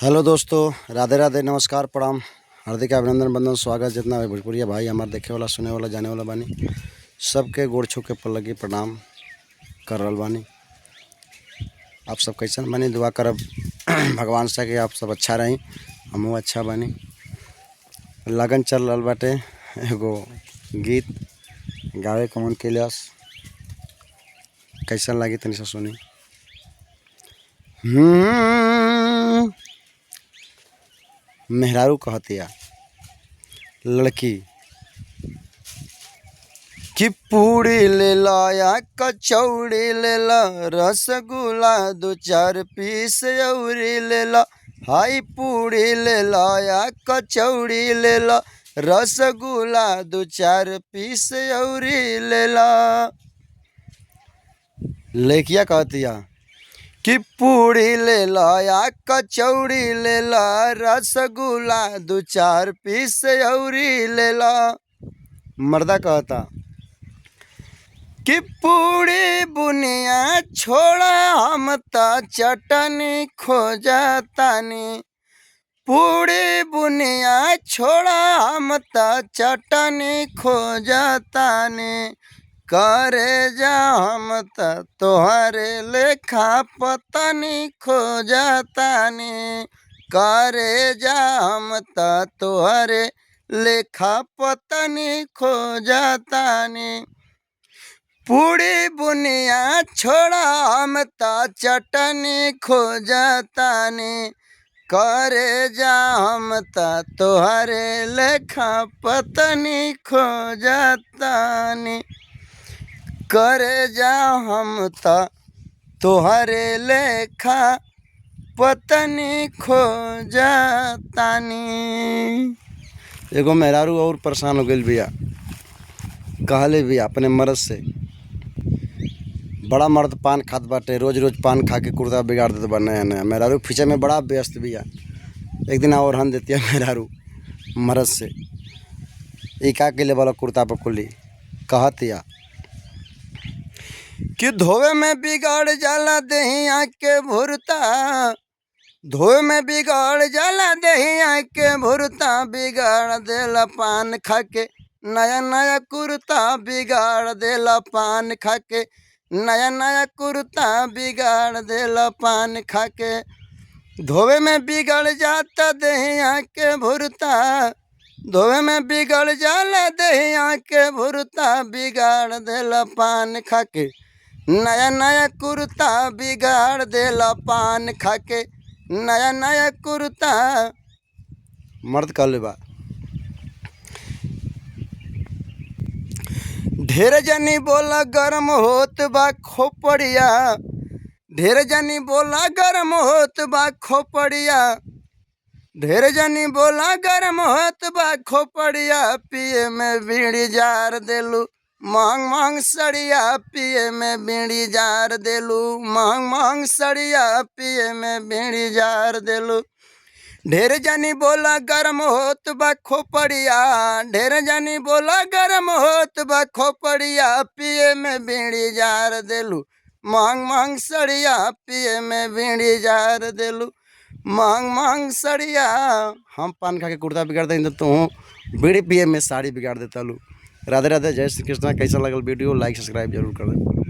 Hello दोस्तों, राधे राधे, नमस्कार, प्रणाम, हार्दिक अभिनंदन, बंदन, स्वागत। जितना है भोजपुरिया भाई हमारे देखे वाला, सुने वाला, जाने वाला बानी, सबके गोड़ छू के पल्लगी प्रणाम कर रहल बानी। आप सब कैसन बानी? दुआ करब भगवान से कि आप सब अच्छा रही, हमहूँ अच्छा बानी। लगन चल रहल बाटे, एगो गीत गावे के मन कैलस, कैसन लगी तनी सा सुनी। मेहरारू कहतिया लड़की कि पूड़ी ले ला या कचौड़ी ले ला, रसगुल्ला दो चार पीस औरी ले ला। हाई पूड़ी ले ला या कचौड़ी ले ला, रसगुल्ला दो चार पीस औरी ले ला। लड़किया कहतिया कि पूड़ी ले ला या कचौड़ी ले ला, रसगुल्ला दो चार पीस औरी ले ला। मर्दा कहता कि पूड़ी बुनिया छोड़ा, हम ता चटनी खोजतानी। पूड़ी बुनिया छोड़ा, हम ता चटनी खोजतानी। करे जा हम ता तोहरे लेखा पतनी खोजतानी। करे जा हम ता तोहरे लेखा पतनी खोजतानी। पूड़ी बुनिया छोड़ा, हम ता चटनी खोजतानी। करे जा हम ता तोहरे लेखा पतनी खोजतानी। करे जा हम ता तोहरे लेखा पतनी खोजतानी। एगो मेहरारू और परेशान हो गई बिया, कहले बिया अपने मर्द से। बड़ा मर्द पान खात बाटे, रोज रोज पान खा के कुर्ता बिगाड़ देते बा नया नया। मेहरारू पीछे में बड़ा व्यस्त बिया। एक दिन और हन देती है मेहरारू मर्द से, ई का के ले वाला कुर्ता पर कुली कहतिया कि धोवे में बिगाड़ जाला दहिया के भुरता। धोवे में बिगाड़ जाला दहिया के भुरता, बिगाड़ देला पान खा के नया नया कुर्ता। बिगाड़ देला पान खा के नया नया कुर्ता, बिगाड़ देला पान खा के। धोवे में बिगड़ जाता दहिया के भुरता। धोवे में बिगड़ जाला दहिया के भुरता, बिगाड़ देला पान खा के नया नया कुर्ता। बिगाड़ देला पान खा के नया नया कुर्ता। मर्द कहले बा ढेर जनी बोला गरम होत बा खोपड़िया। ढेर जनी बोला गरम होत बा खोपड़िया। ढेर जनी बोला गरम होत बा खोपड़िया। पिए में बीड़ी जार देलू महंग महंग सड़िया। पिए में बीड़ी जार देलू महंग महंग सड़िया। पिए में बीड़ी जार देलू। ढेर जनी बोला गरम होत बा खोपड़िया। ढेर जनी बोला गरम होत बा खोपड़िया। पिए में बीड़ी जार देलू महंग महंग सड़िया। पिए में बीड़ी जार देलू महंग महंग सड़िया। हम पान खा के कुर्ता बिगाड़ दें तो तू बीड़ी पिए में साड़ी बिगाड़ देता लू। राधे राधे, जय श्री कृष्णा। कैसा लगल वीडियो? लाइक सब्सक्राइब जरूर कर दें।